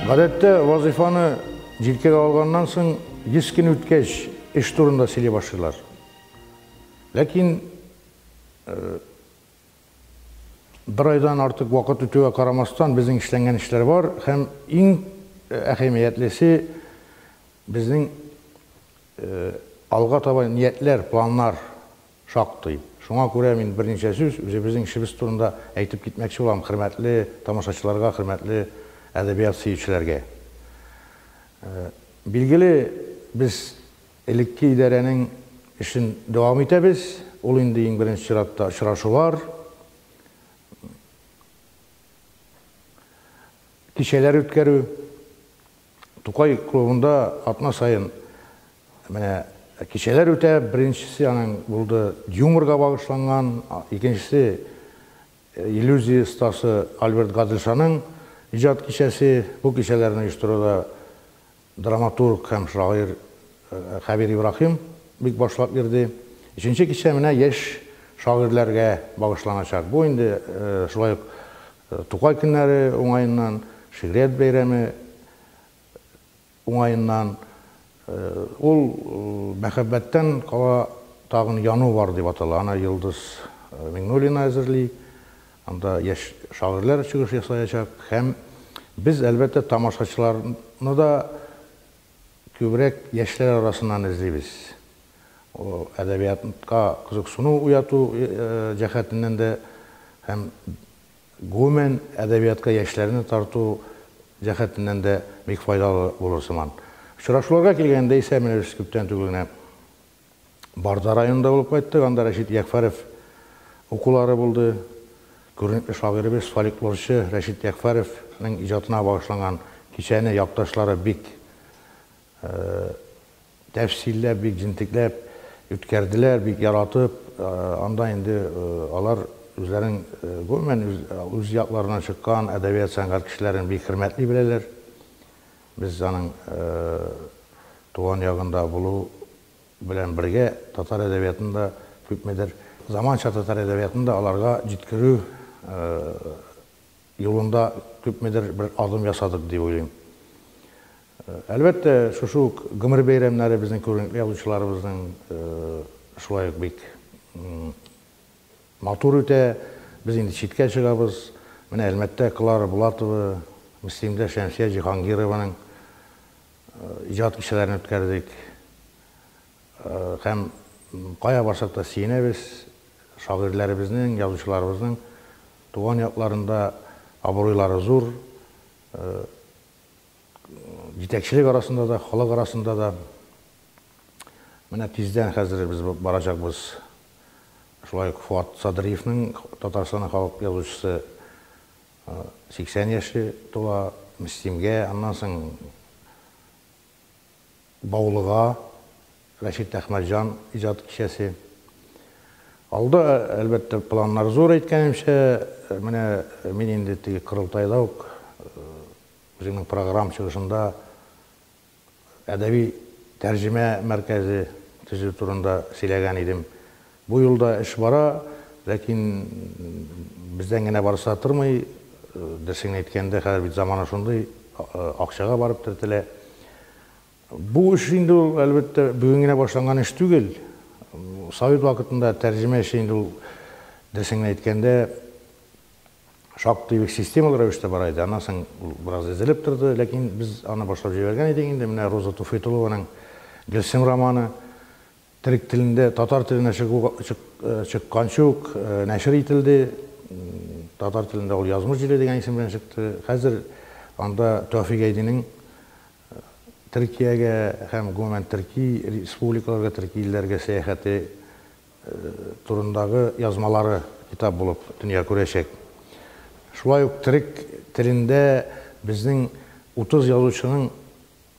Гадәттә, вазифаны җилкәгә алганнан соң 100 көн үткәч эш турында сөйли башлыйлар. Ләкин bir aydan артык вакыт үтүгә карамастан безнең эшләнгән эшләр бар һәм иң әһәмиятлесе безнең алга таба ниятләр, планнар шактый. Шуңа күрә мин берничә сүз үзебезнең эшебез турында әйтеп китмәкче булам, хөрмәтле тамашачыларга, хөрмәтле әдәбият сөючеләргә. Билгеле, без элекке идарәнең эшен дәвам итәбез. Ул инде иң беренче чиратта очрашулар, кичәләр үткәрү. Тукай клубында атна сайын кичәләр үтә. Беренчесе аның булды юморга багышланган, икенчесе иллюзия остасы Альберт Гаделшаның иҗат кичәсе. Бу кичәләрне оештыруда драматург һәм шагыйрь Хәбир Ибрахим бик башлап бирде. Икенче кичә менә яшь шагыйрьләргә багышланачак. Бу инде шулай Тукай көннәре уңаеннан, Шигърият бәйрәме уңаеннан, ул мәхәббәттән кала тагын яну бар дип атала. Ана Йылдыз Миңнуллина әзерли, анда яшь шагыйрьләр чыгыш ясаячак. Һәм без әлбәттә тамашачыларны да күбрәк яшьләр арасыннан эзлибез. Әдәбиятка кызыксыну уяту җәһәтеннән дә һәм гомумән әдәбиятка яшьләрне тарту җәһәтеннән дә бик файдалы булыр сыман. Очрашуларга килгәндә исә менә без күптән түгел генә Барда районында булып кайттык. Анда Рәшит Ягъфәров укулары булды. Күренекле шагыйребез, фольклорчы Рәшит Ягъфәровның иҗатына багышланган кичәне якташлары бик тәфсилләп, бик җентекләп үткәрделәр, бик яратып. Анда инде алар үзләрен гомумән үз якларыннан чыккан әдәбият сәнгать кешеләрен бик хөрмәтли беләләр. Без аның туган ягында булу белән бергә татар әдәбиятында күпмедер заманча татар әдәбиятында аларга җиткерү юлында күпмедер бер адым ясадык дип уйлыйм. Әлбәттә, шушы гомер бәйрәмнәре безнең күренекле язучыларыбызның шулай ук бик матур үтә. Без инде читкә чыгабыз. Менә Әлмәттә Клара Булатова, Мөслимдә Шәмсия Җиһангированың иҗат кичәләрен үткәрдек. Һәм кая барсак та сөенәбез. Шагыйрьләребезнең, язучыларыбызның туган якларында абруйлары зур. Җитәкчелек арасында да, халык арасында да. Менә тиздән хәзер без барачакбыз. Шулай Фуат Садриевның, Татарстанның халык язучысы, 80 яше тула. Мөслимгә, аннан соң Баулыга, Рәшит Әхмәтҗан иҗат кичәсе. Алда, әлбәттә, планнар зур әйткәнемчә, менә мин инде теге Кырылтайда ук үземнең программ чыгышында әдәби тәрҗемә мәркәзе төзү турында сөйләгән идем. Бу юлда эш бара, ләкин бездән генә барса тормый. Дөресен әйткәндә, хәзер бит заманы шундый, акчага барып төртелә. Бу эш инде ул әлбәттә бүген генә башланган эш түгел. Совет вакытында тәрҗемә эше инде ул дөресен әйткәндә шактый бик системалы рәвештә бара иде. Аннан соң ул бераз эзелеп торды, ләкин без аны башлап җибәргән идек инде. Менә Роза Туфетулованың Гөлсем романы Төрек телендә, татар теленә чыкканчы ук нәшер ителде. Татар телендә ул Язмыш җиле дигән исем белән чыкты. Хәзер анда Тәүфик Әйдинең Төркиягә һәм гомумән Төрки республикаларга, Төрки илләргә сәяхәте турындагы язмалары китап булып дөнья күрәчәк. Шулай ук төрек телендә безнең 30 язучының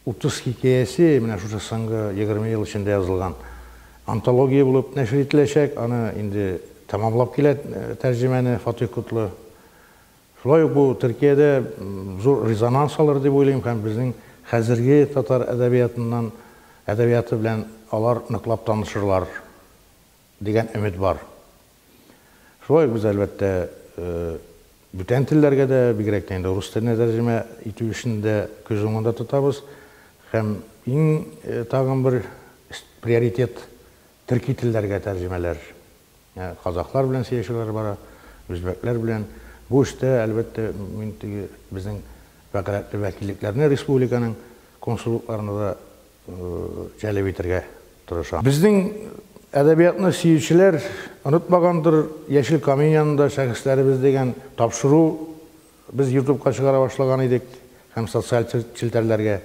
30 хикәясе менә шушы соңгы 20 ел эчендә язылган антология булып нәшер ителәчәк. Аны инде тәмамлап килә тәрҗемәне Фатих Кутлы. Шулай ук бу Төркиядә зур резонанс алыр дип уйлыйм һәм безнең хәзерге татар әдәбияты белән алар ныклап танышырлар дигән өмет бар. Шулай без әлбәттә бүтән телләргә дә, бигрәк тә инде рус теленә тәрҗемә итү өчен дә күз уңында тотабыз. Һәм иң тагын бер приоритет төрки телләргә тәрҗемәләр. Казаклар белән сөйләшүләр бара, үзбәкләр белән. Бу эштә әлбәттә мин безнең вәкаләтле вәкиллекләрне республиканың консуллыкларына да җәлеп итәргә тырышам. Безнең әдәбиятны сөючеләр онытмагандыр, Яшел камень янында шәхесләребез дигән тапшыру без YouTube'ка чыгара башлаган идек һәм социаль челтәрләргә.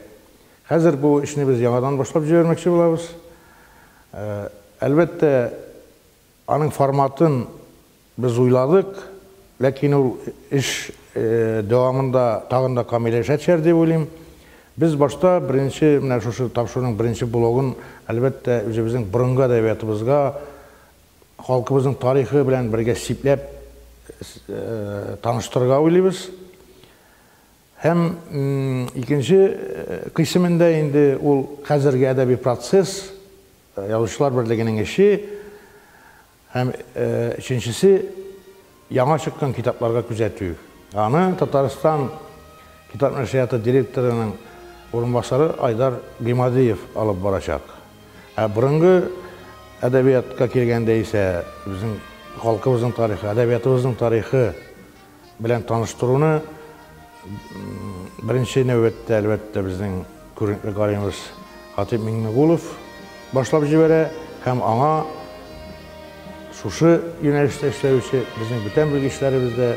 Хәзер бу эшне без яңадан башлап җибәрмәкче булабыз. Әлбәттә, аның форматын без уйладык, ләкин ул эш дәвамында тагын да камилләшә төшәр дип уйлыйм. Biz başta менә шушы тапшыруның беренче блогын әлбәттә үзебезнең борынгы әдәбиятыбызга, халкыбызның тарихы белән бергә сипләп таныштырырга уйлыйбыз. Һәм икенче кысымында инде ул хәзерге әдәби процесс, Язучылар берлегенең эше, һәм өченчесе яңа чыккан китапларга күзәтү. Аны Татарстан китап нәшрияты директорының урынбасары Айдар Гимадиев алып барачак. Борынгы әдәбиятка килгәндә исә безнең халкыбызның тарихы, әдәбиятыбызның тарихы белән таныштыруны беренче нәүбәттә әлбәттә безнең күренекле галимыбыз Хатип Миңнегулов башлап җибәрә һәм аңа шушы юнәлештә эшләүче безнең бүтән белгечләребез дә,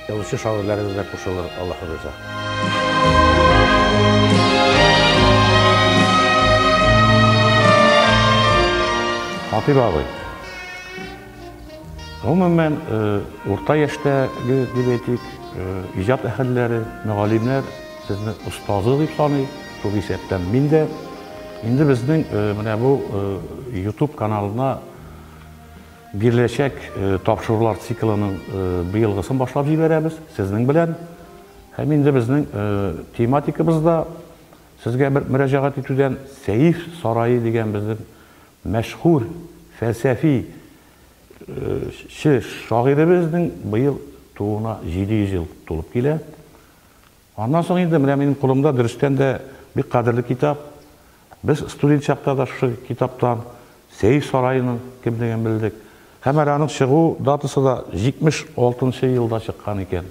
язучы шагыйрьләребез дә кушылыр, Аллаһ риза. Хатип абый, гомумән урта яшьтәге дип әйтик, иҗат әһелләре, мөгаллимнәр сезне остазы дип саный, шул исәптән мин дә инде безнең менә бу YouTube каналына биреләчәк тапшырулар циклының быелгысын башлап җибәрәбез сезнең белән. Һәм инде безнең тематикабызда сезгә бер мөрәҗәгать итүдән Сәйф сарае дигән безнең мәшһүр фәлсәфи шагыйребезнең быел тууына 700 ел тулып килә. Аннан соң инде менә минем кулымда дөрестән дә бик кадерле китап. Без студент чакта да шушы китаптан Сәйф сарайының кимлеген белдек. Һәм аның чыгу датасы да 76 елда чыккан икән.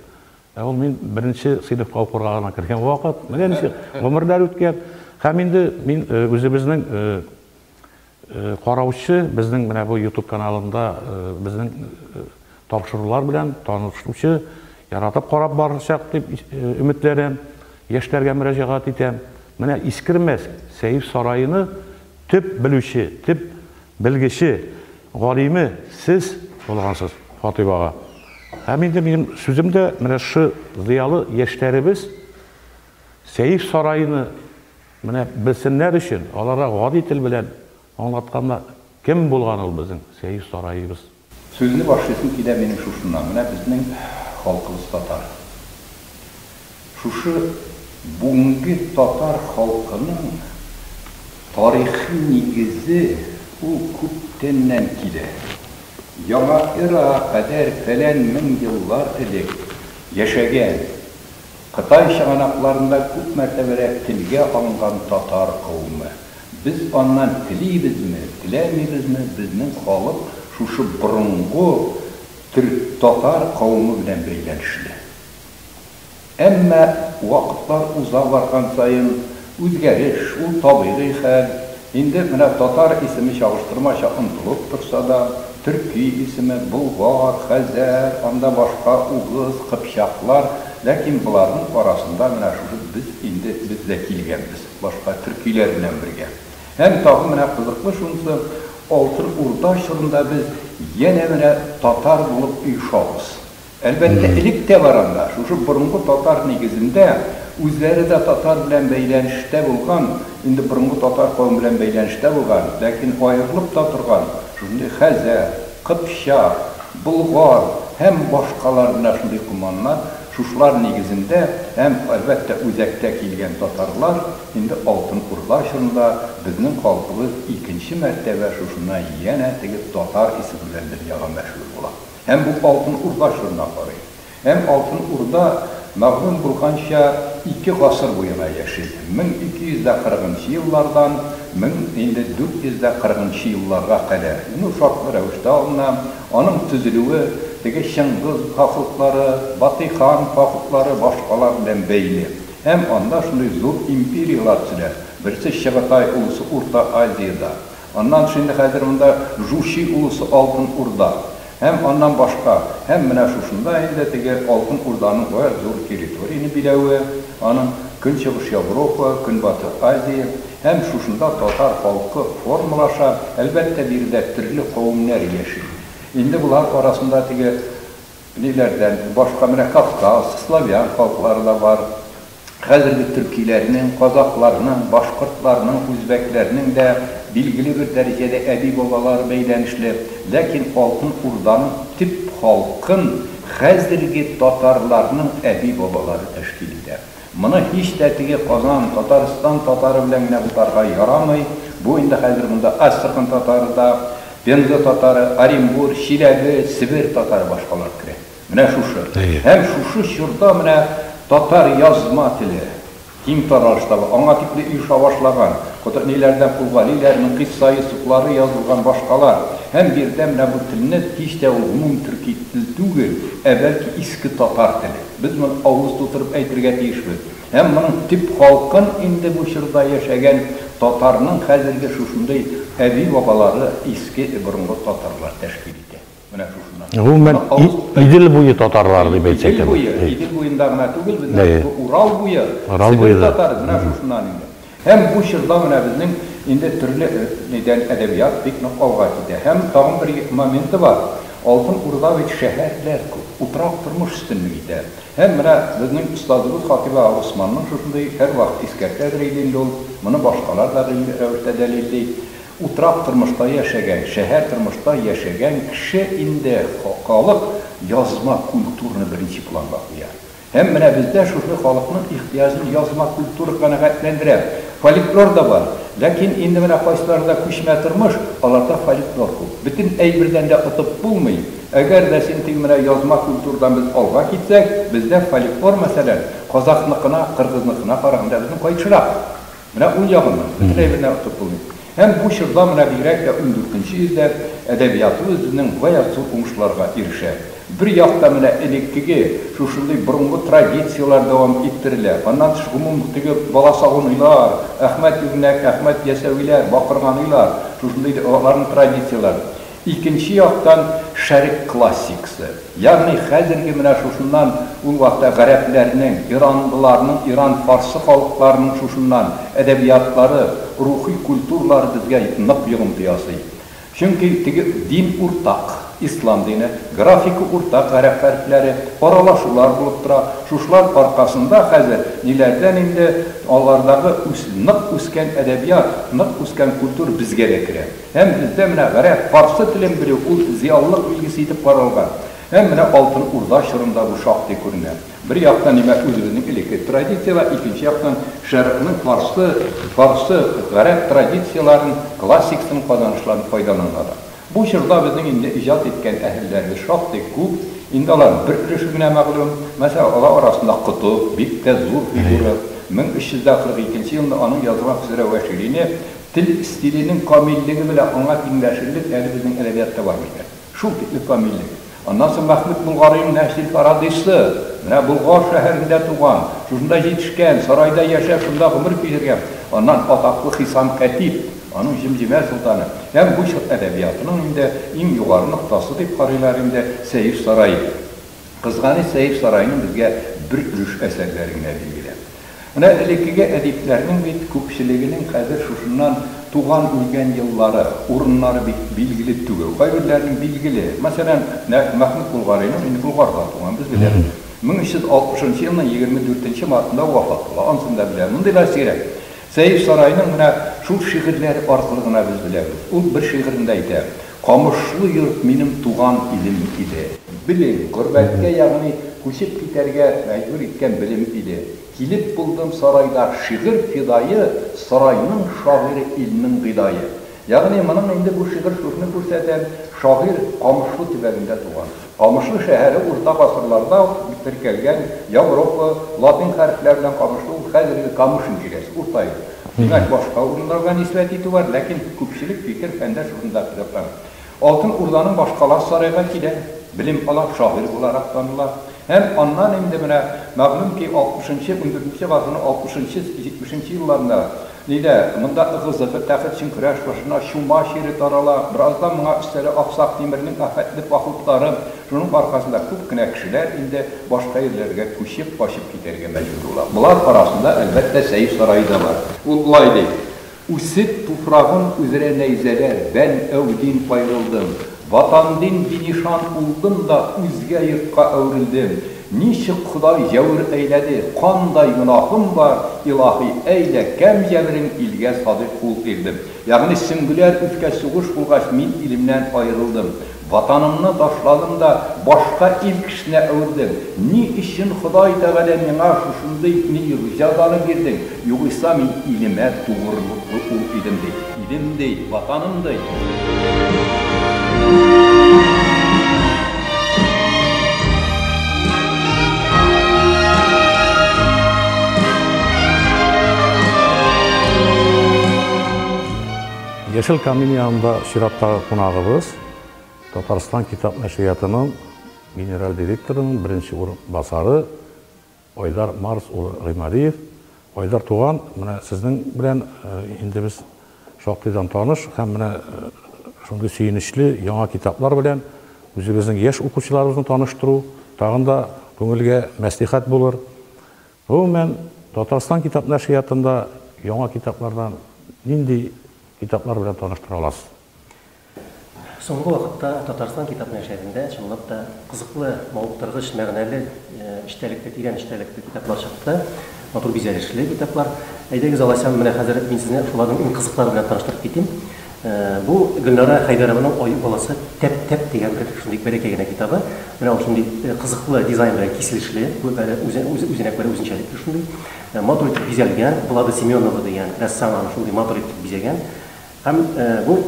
Ул мин беренче сыйныфка укырга гына кергән вакыт, менә ничек гомерләр үткән. Һәм инде мин үзебезнең караучы, безнең менә бу YouTube каналында безнең тапшырулар белән танышучы, яратып карап барачак дип өметләрем, яшьләргә мөрәҗәгать итәм. Менә искермәс Сәйф сарайыны төп белүче, төп белгече, галиме сез булгансыз, Хатип ага. Һәм инде минем сүземдә менә шу зыялы яшьләребез Сәйф сарайыны менә белсеннәр өчен, аларга гади тел белән аңлатканда кем булган ул безнең Сәйф сарайыбыз? Сүзне башлыйсым килә минем шушыннан, менә безнең халкыбыз татар. Шушы бүгенге татар халкының тарихи нигезе ул күптәннән килә. Яңа эра кадәр фәлән мең еллар элек яшәгән Кытай чыганакларында күп мәртәбәләр телгә алынган татар кавымы. Biz ondan tiliyizmi, tilemiyizmi, bizning халык şuşu burungu Türk Tatar kavmi bilen beylenişli. Ama vakitlar uzağa vargan sayın özgeriş, o tabii hal. Şimdi mene Tatar ismi çağıştırmaşa untulup dursa da Türkiye ismi Bulgar, Xəzər, anda başka Uğuz, Kıpşaklar. Lakin bunların arasında mene şuşu biz de kilgenbiz. Başka Türkiye'ler bilen birge. Hem tabi mene kızıklı şunsa Altır Urdaş yılında biz yine mene Tatar bulup uyuşağız. Elbette ilik de var anda. Şuşu burungu Tatar negizinde üzeri de Tatar bilen beylenişte bulgan, indi burungu Tatar kavim bilen beylenişte bulgan. Lakin ayrılıp da durgan. Şimdi Xəzər, Kıpşak, Bulgar hem başkalarına şimdi kumanlar şuşlar negizinde hem elbette üzekte kilgen Tatarlar indi Altın Urdaş yılında bizim halkımız ikinci mertebe şuşuna yine tegi Tatar isimlendir yağa meşhur olan. Hem bu Altın Urdaş yılına varayım. Hem Altın Urda mağlum bulgancha 2 asır boyuna yaşaydı. 1240 yıllardan 1440 yıllarga kadar. Bunu şartlı rəvişdə alınan, onun tüzülüğü, Şıngız paxıqları, Batı Xan paxıqları başqalar bilen beyli. Hem onda şunday zor imperiyalar sürer. Birisi Şıgıtay ulusu Urta Aziyada. Ondan şimdi hazır bunda Juşi ulusu Altın Urda. Hem ondan başka, hem mine şuşunda Altın Urda'nın zor teritorini bilevi, onun Künçıgış Avrupa, Künbatı Aziya, hem şuşunda Tatar halkı formulaşa, elbette bir de türlü kavimler yaşıyor. Şimdi bunlar arasında nelerden başka mine Kafkas, Slavyan halkları da var. Hazırki Türkilerinin, Kazaklarının, Başkırtlarının, Uzbeklerinin de bilgili bir derecede ebi babalar beylenişli. Lakin Altın Urda'nın tip halkın hazırki Tatarlarının ebi babaları teşkil eder. Bunu hiç de Kazan, Tataristan Tatarı bilen ne tutarga yaramay. Bu indi hazır bunda Astrakhan Tatarı da, Penza Tatarı, Arimbur, Şilebi, Sibir Tatarı başkalar kire. Mine şuşu. Hem şuşu şurada mine Tatar yazma tili, kim taralışta var, ona tipli işe başlagan, nelerden Pulvalilerinin kıssayı sıkları yazılgan başkalar, hem birden bu tilini hiç de umum Türkiye dil değil, evvelki eski Tatar tili. Biz bunu ağız tuturup eytirge deyişmiz. Hem bunun tip halkın indi bu şurada yaşayan Tatarının hazırki şuşunday evi babaları eski burunlu Tatarlar teşkil etti. Umumen İdil boyu Tatarlar deyip etsek. İdil boyundağına tugul bizden Ural boyu. Sibir Tatarız şuşundan indi. Hem bu şırda bizden indi türlü edebiyat bir nokta gidiyor. Hem tamam bir momenti var. Altın Urda ve şehirler oturak durmuş üstünlüğüydü. Hem bizim ustadımız Hatibi Osman'ın şuşunday her vakit iskertlerdir ol. Bunu başkalar da delildi. Utraq tırmışda yaşayan, şehir tırmışda yaşayan kişi indi kalıp yazma kültürünü birinci planda koyar. Hem bizde şuşlu kalıpның ihtiyacını yazma kültürü kanaatlendirir. Folklor da var. Lakin indi kayıtlarda kuşma tırmış, onlarda folklor koy. Bütün birden de atıp bulmayın. Eğer de şimdi yazma kültürden biz alga gitsek, bizde folklor mesela Kazaklıkına, Kırgızlıkına kararında bizim kayıtçırak. Un yağından, bütün birden atıp bulmayın. Hem bu şırda birek de 14. yüzyılda edebiyatımızın bayağı okumuşlarga erişer. Bir yakta elektriki, şuşunday burungu tradisiyalar devam ettiriler. Ondan umumdaki Balasağunuylar, Ahmet Yüznek, Ahmet Yeseviler, Bakırganıylar, şuşunday onların tradisiyalar. İkinci yaktan şerik klasikisi. Yani hazırki şuşundan o vakta Gareplerinin, İranlılarının, İran Farsı halklarının şuşundan edebiyatları, ruhi kültürleri bizge nıp yığıntıyası. Çünkü din urtak, İslam dini, grafiki urtak, Garep harfleri, aralaşılar bulup dura. Şuşlar arkasında hazır nelerden indi onlardaki nıp üsken edebiyat, nıp üsken kültür bizge gerekir. Hem bizde Garep Farsı tilin biri o ziyallık bilgisi itip varılgan. Hem Altın Urda şırında bu şahti görünür. Bir yaktan özünün iliki tradisiyalar, ikinci yaktan şerifinin Farsı, Garep tradisiyaların, klasiksin kazanışlarını faydalanırlar. Bu şırda bizim indi icat etken ehillerimiz şahti kup, indi alan bir kişigine mağlum, mesela Allah arasında Kutup, bir de zor figürü, 1342 yılında onun yazmak üzere veşirini, dil stilinin kamilliği bile ona dinleşirlik elimizin edebiyatta var mıydı? Şu tipli kamillik. Ondan sonra Mahmud Bulgar'ın Neşril Paradisli, Bulgar şehirinde tuğan, şunda yetişken, sarayda yaşar, şunda ömür geçirgen. Ondan ataklı Hisam Katip, onun Cimcime Sultanı. Hem bu edebiyatının en yukarı noktası deyip karılarında Seyir Sarayı. Kızgani Seyir Sarayı'nın bizge bir ürüş eserlerine bilgiler. Elekike ediplerinin ve köpçiliğinin kadir şuşundan tuğan ülgen yılları, urunları bilgili tügü. Kaybırlarının bilgili. Mesela Mahmud Bulgar'ın, Bulgar'da tuğan biz biliriz. 1360 yılının 24. Mart'ında vafat oldu. Ansında bilir. Bundalar seyrek. Seyir Sarayı'nın şu şiirleri arqılığına biz biliriz. O bir şiirindeydi. Kamışlı yurt benim tuğan ilim idi. Bilim, gurbetke yani koşup giderge mecbur etken bilim idi. Kilip buldum sarayda şiir fidayı, sarayının şairi ilmin gıdayı. Ягъни моның инде бу шигырь шушны күрсәтә, шагыйрь Камышлы төбәгендә туган. Камышлы шәһәре урта гасырларда теркәлгән Европа латин хәрефләре белән Камышлы хәзерге Камышын тирәсе урта ел. Димәк, башка урыннарга нисбәт итү бар, ләкин күпчелек фикер фәндә шунда кирәкләр. Алтын Урданың башкалар сарайга килә, билим ала, шагыйрь буларак таныла. Һәм аннан инде менә мәгълүм ки 60-нчы, 14нче гасырның 60-нчы, 70нче елларында Нидә, монда ыгызыгы тәхет өчен көрәш башына шума шире тарала, бераздан моңа өстәле Аксак Тимернең афәтле пахутлары, шуның аркасында күп кенә кешеләр инде башка ерләргә күчеп, качып китәргә мәҗбүр була. Булар арасында әлбәттә Сәйф сарае да бар. Ул лайды. Үсеп туфрагын үзрә нәйзәләр, бән әүдин пайрылдым. Ватан дин нишан улдым да үзгә йортка әверелдем. Ничек Худай җәвр әйләде, кандай гынахым бар, илаһи әйлә кәм җәврин илгә садык кул ирдем. Ягъни сөңгеләр үткә сугыш булгач мин илемнән аерылдым. Ватанымны ташладым да башка ил кешенә әвердем. Ни өчен Худай Тәгалә миңа шушындый җәзаны бирдең? Югыйса мин илемә тугрылык ул идем ди. Илем ди, ватаным ди. Yeşil Камин yanında Şirat'ta qonağımız Tataristan Kitap Nəşriyyatının general direktorunun birinci basarı Oydar Mars Rimaliyev. Oydar Tuğan, sizin bilen indi biz şoqtaydan tanış, hem şunday suyunishli yangi kitaplar bilen o'zimizning yosh o'quvchilarimizni tanishtirish, tag'inda ko'ngilga maslahat bo'lar. Umuman Tataristan Kitap Nəşriyyatında yangi kitaplardan nindi kitaplar bilen tanıştıra olasiz. Соңгы вакытта Татарстан Kitap Nəşriyyatында чынлап та кызыклы, мавыктыргыч, мәгънәле, эчтәлекле, тирән эчтәлекле китаплар чыкты. Матур бизәлешле китаплар. Әйдәгез алайсам, менә хәзер мин сезне шуларның иң кызыклары белән таныштырып китим. Бу Гөлнара Хайдарованың Аю баласы Тәп-Тәп дигән шундый бәрәкәй генә китабы. Менә шундый кызыклы дизайн белән киселешле, бу үзенә күрә үзенчәлекле шундый. Матур итеп бизәлгән, Влада Семенова дигән рәссам аны шундый матур итеп бизәгән. Һәм бу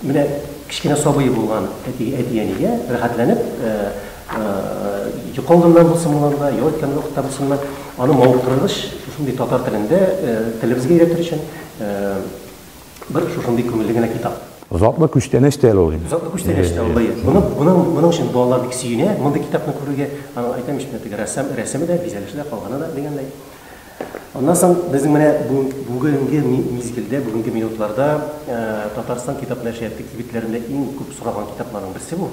менә кичкенә сабый булган әтиянигә рәхәтләнеп, йокалганда булсынларда, яткан вакытта булсынлар, аны мавыктыргыч шундый татар телендә телебезгә өйрәтер өчен bir шушындый күңелле генә китап. Затлы күчтән эштәл ул. Затлы күчтән эштәл ул. Моның өчен балалар бик сөенә. Мондый китапны күрүгә, аны әйтәм ишмәтә, рәссамы да, бизәлеше дә калганы да дигәндәй. Ondan sonra bizim bugünkü mizgilde, bugünkü minutllarda Tataristan Kitap Nəşriyyatı kibitlerinde en çok soralan kitapların birisi bu.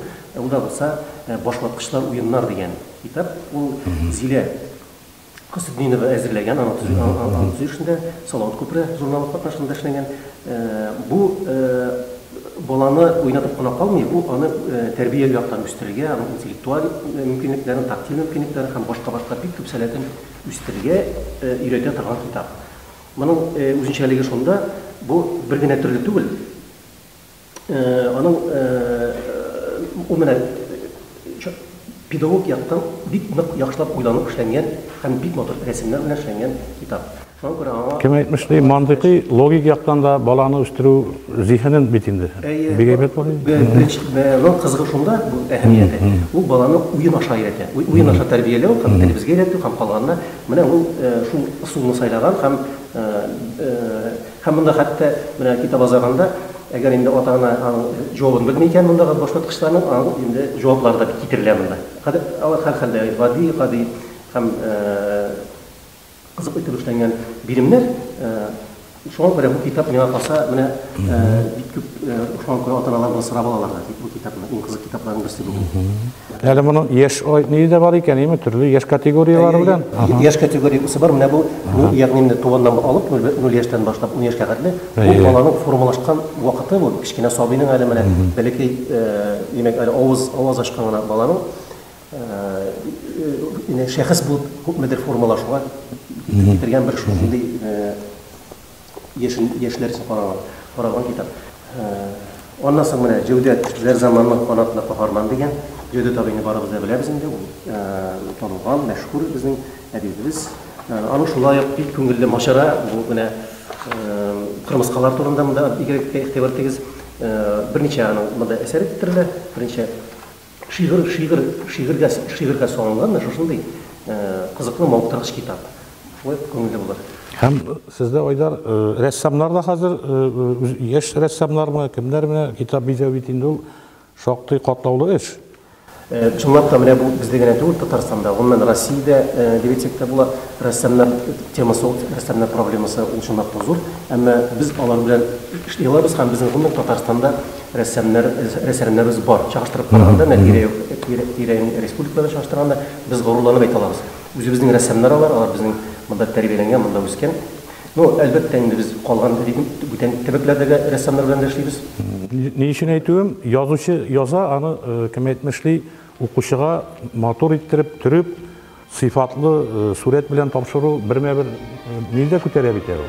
O da olsa Başlatqıçlar Oyunlar degan kitap. O Zile Qısıdninova әзерләгән, anlatıcı işinde Salavat Köprü jurnalı qatnашында эшләгән. Bu баланы уйнатып кына калмый, bu аны тәрбия яктан үстерергә, аның интеллектуаль мөмкинлекләрен, тактиль мөмкинлекләрен һәм башка бик күп сәләтен үстерергә өйрәтә торган китап. Моның үзенчәлеге шунда, бу бер генә төрле түгел. Аның ул менә педагог яктан бик нык яхшылап уйланып эшләнгән һәм бик матур рәсемнәр белән эшләнгән китап. Kim etmişti? Mantıki, logik yaktan da balanı üstürü zihnin bitindi. Bir gebet var mı? Ben kızgı şunda bu ehemmiyeti. Bu balanı uyun aşağı iletti. Uyun aşağı terbiyeli o, hem televizge iletti, hem kalganına. Mene o şu usulunu saylagan, hem bunda hatta kitap azaganda, eğer indi otağına cevabını bilmeyken, bunda başlatqıçlarının indi cevapları da bitirilir bunda. Halde gadi, hem kızıp ötüp işlengen birimler, şu an böyle bu kitap ne yapasa, böyle şu an böyle atanalardan sıra balalarda bu kitaplar, en kızık kitapların birisi bu. Yani bunun yaş neyi de var iken, değil mi? Türlü yaş kategoriyaları bilen? Yaş kategoriyası var, bu yani tuvandan alıp 0 yaştan başlayıp 10 yaşa kadar bu balanın formalaşkan vakıtı bu. Kiçkine sabinin alemine, belki yemek avaz aşkına balanın şəxs bu hükmedir formalaşığa getirgen bir şunday yeşiller için paravan kitap. Ondan sonra Cevdet her zamanlık qanatlı qaharman degan Cevdet abini barımızda biliriz indi. Tanılgan, məşhur bizim ədibimiz. Anı şulayıb bir köngüllü maşara bu кырмыскалар турында монда игътибар тигез берничә аның монда әсәр иттерелә, берничә шигырьгә салынган шушындый кызыклы мавыктыргыч китап. Шулай күңелле булыр. Һәм сездә Айдар рәссамнар да хәзер яшь рәссамнармы, кемнәр китап бизәү бит инде ул шактый катлаулы эш. Чынлап та менә бу бездә генә түгел Татарстанда, гомумән Россиядә дибетсек тә була рәссамнар темасы, рәссамнар проблемасы ул чынлап та зур. Әмма без алар белән эшләйбез һәм безнең гомумән Татарстанда рәссамнарыбыз бар. Чагыштырып караганда, тирә республикаларда чагыштырганда без горурланып әйтә алабыз. Үзебезнең рәссамнар алар безнең монда тәрбияләнгән, монда үскән. Әлбәттә инде без калган бүтән төбәкләрдәге рәссамнар белән дә эшлибез. Ни өчен әйтүем, язучы яза, аны кем әйтмешли, укучыга матур иттереп, төреп, сыйфатлы сурәт белән тапшыру бермә-бер нидә күтәрә бит ул.